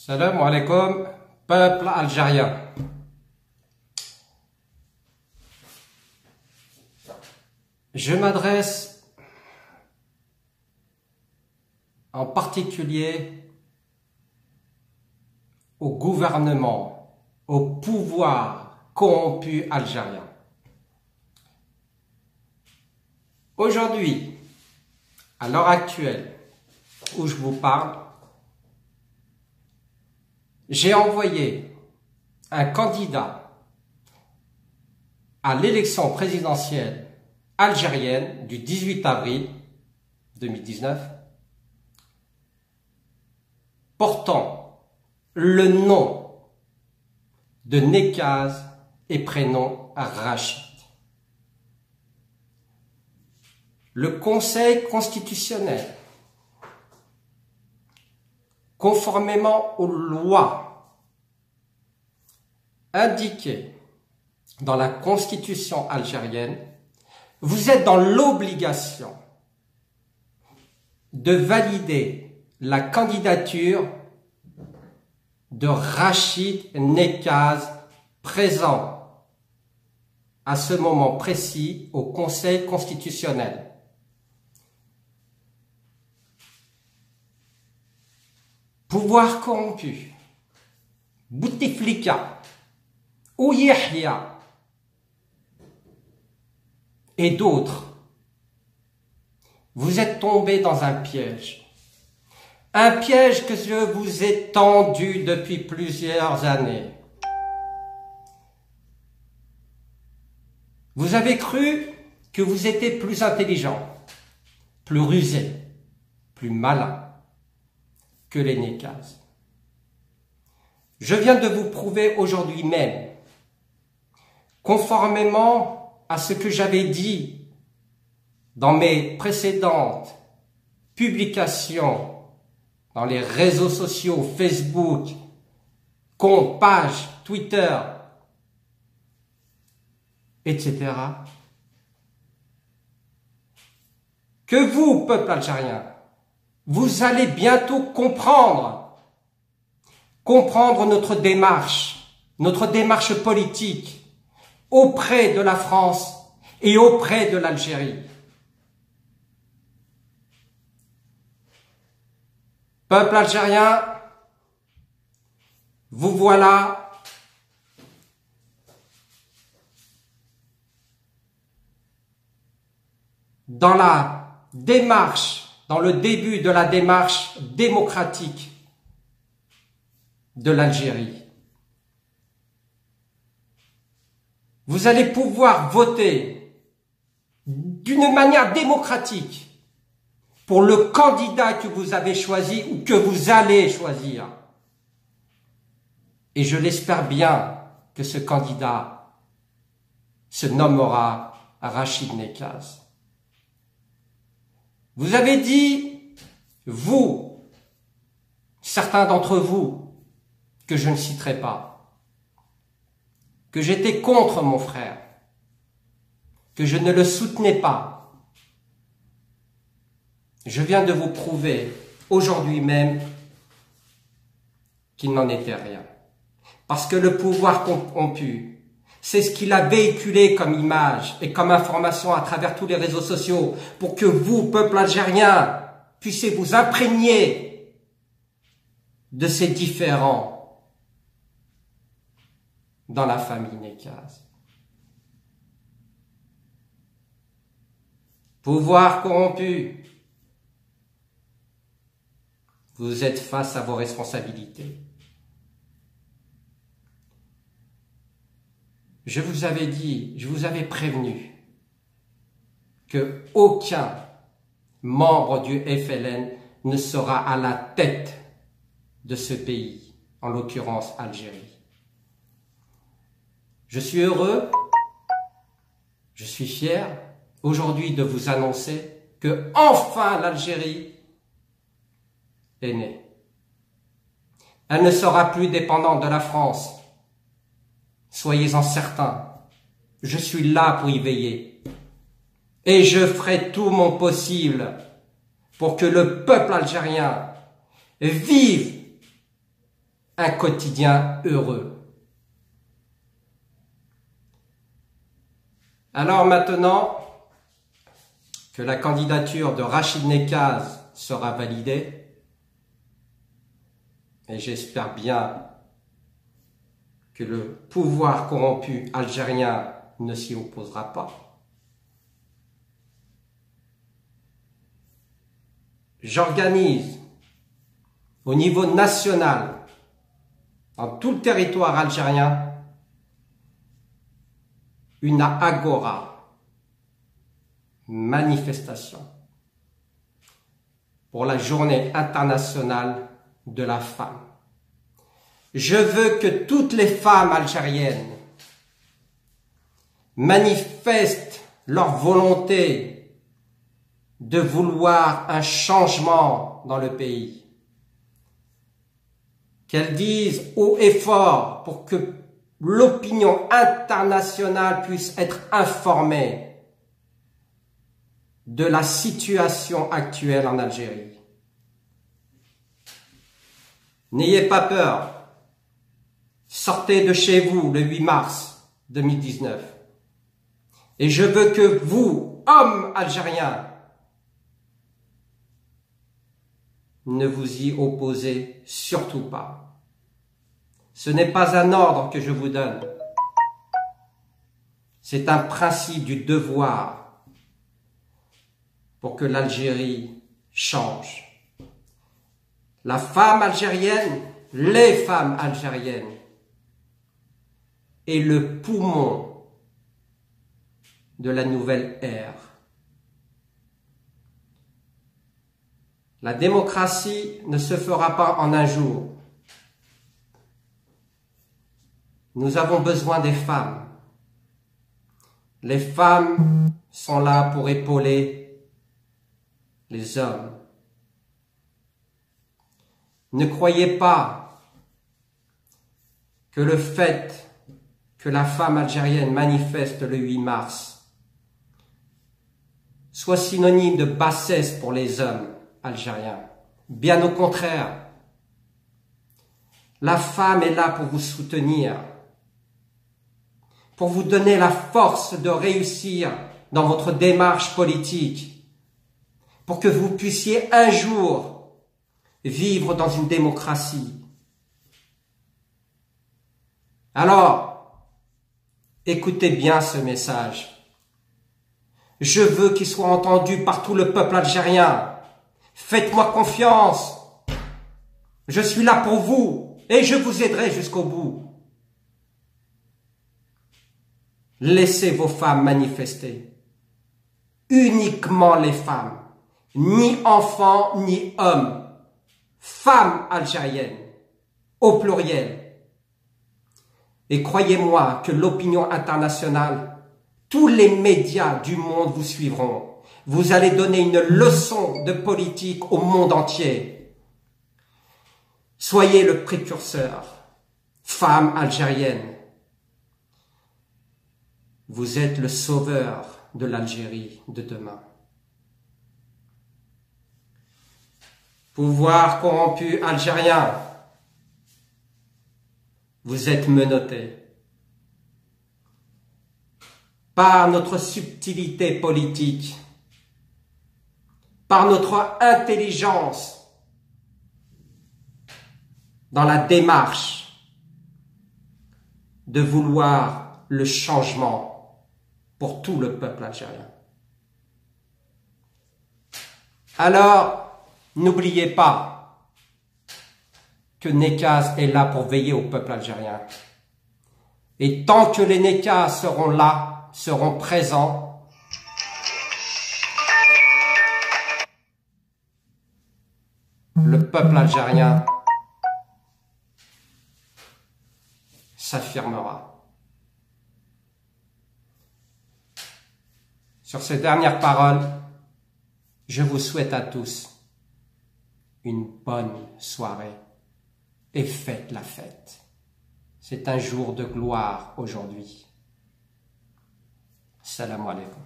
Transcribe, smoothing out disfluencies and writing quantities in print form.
Salam alaikum, peuple algérien. Je m'adresse en particulier au gouvernement, au pouvoir corrompu algérien. Aujourd'hui, à l'heure actuelle où je vous parle, j'ai envoyé un candidat à l'élection présidentielle algérienne du 18 avril 2019 portant le nom de Nekaz et prénom Rachid. Le Conseil constitutionnel, conformément aux lois indiquées dans la Constitution algérienne, vous êtes dans l'obligation de valider la candidature de Rachid Nekaz, présent à ce moment précis au Conseil constitutionnel. Pouvoir corrompu, Bouteflika, ou Yahya et d'autres, vous êtes tombés dans un piège que je vous ai tendu depuis plusieurs années. Vous avez cru que vous étiez plus intelligent, plus rusé, plus malin que les Nekaz. Je viens de vous prouver aujourd'hui même, conformément à ce que j'avais dit dans mes précédentes publications dans les réseaux sociaux, Facebook, compte, page, Twitter, etc., que vous, peuple algérien, vous allez bientôt comprendre notre démarche politique auprès de la France et auprès de l'Algérie. Peuple algérien, vous voilà dans le début de la démarche démocratique de l'Algérie. Vous allez pouvoir voter d'une manière démocratique pour le candidat que vous avez choisi ou que vous allez choisir. Et je l'espère bien que ce candidat se nommera Rachid Nekaz. Vous avez dit, vous, certains d'entre vous, que je ne citerai pas, que j'étais contre mon frère, que je ne le soutenais pas. Je viens de vous prouver aujourd'hui même qu'il n'en était rien. Parce que le pouvoir corrompu, c'est ce qu'il a véhiculé comme image et comme information à travers tous les réseaux sociaux pour que vous, peuple algérien, puissiez vous imprégner de ces différends dans la famille Nekaz. Pouvoir corrompu, vous êtes face à vos responsabilités. Je vous avais dit, je vous avais prévenu que aucun membre du FLN ne sera à la tête de ce pays, en l'occurrence Algérie. Je suis heureux, je suis fier aujourd'hui de vous annoncer que enfin l'Algérie est née. Elle ne sera plus dépendante de la France. Soyez-en certains, je suis là pour y veiller. Et je ferai tout mon possible pour que le peuple algérien vive un quotidien heureux. Alors maintenant que la candidature de Rachid Nekaz sera validée, et j'espère bien que le pouvoir corrompu algérien ne s'y opposera pas, j'organise au niveau national, dans tout le territoire algérien, une agora, manifestation, pour la journée internationale de la femme. Je veux que toutes les femmes algériennes manifestent leur volonté de vouloir un changement dans le pays. Qu'elles disent haut et fort pour que l'opinion internationale puisse être informée de la situation actuelle en Algérie. N'ayez pas peur. Sortez de chez vous le 8 mars 2019. Et je veux que vous, hommes algériens, ne vous y opposez surtout pas. Ce n'est pas un ordre que je vous donne. C'est un principe du devoir pour que l'Algérie change. La femme algérienne, les femmes algériennes, est le poumon de la nouvelle ère. La démocratie ne se fera pas en un jour. Nous avons besoin des femmes. Les femmes sont là pour épauler les hommes. Ne croyez pas que le fait que la femme algérienne manifeste le 8 mars soit synonyme de bassesse pour les hommes algériens. Bien au contraire, la femme est là pour vous soutenir, pour vous donner la force de réussir dans votre démarche politique, pour que vous puissiez un jour vivre dans une démocratie. Alors, écoutez bien ce message. Je veux qu'il soit entendu par tout le peuple algérien. Faites-moi confiance. Je suis là pour vous et je vous aiderai jusqu'au bout. Laissez vos femmes manifester. Uniquement les femmes. Ni enfants, ni hommes. Femmes algériennes. Au pluriel. Et croyez-moi que l'opinion internationale, tous les médias du monde vous suivront. Vous allez donner une leçon de politique au monde entier. Soyez le précurseur. Femmes algériennes. Vous êtes le sauveur de l'Algérie de demain. Pouvoir corrompu algérien. Vous êtes menottés par notre subtilité politique, par notre intelligence dans la démarche de vouloir le changement pour tout le peuple algérien. Alors, n'oubliez pas que Nekaz est là pour veiller au peuple algérien. Et tant que les Nekaz seront là, seront présents, le peuple algérien s'affirmera. Sur ces dernières paroles, je vous souhaite à tous une bonne soirée. Et faites la fête. C'est un jour de gloire aujourd'hui. Salam alaikum.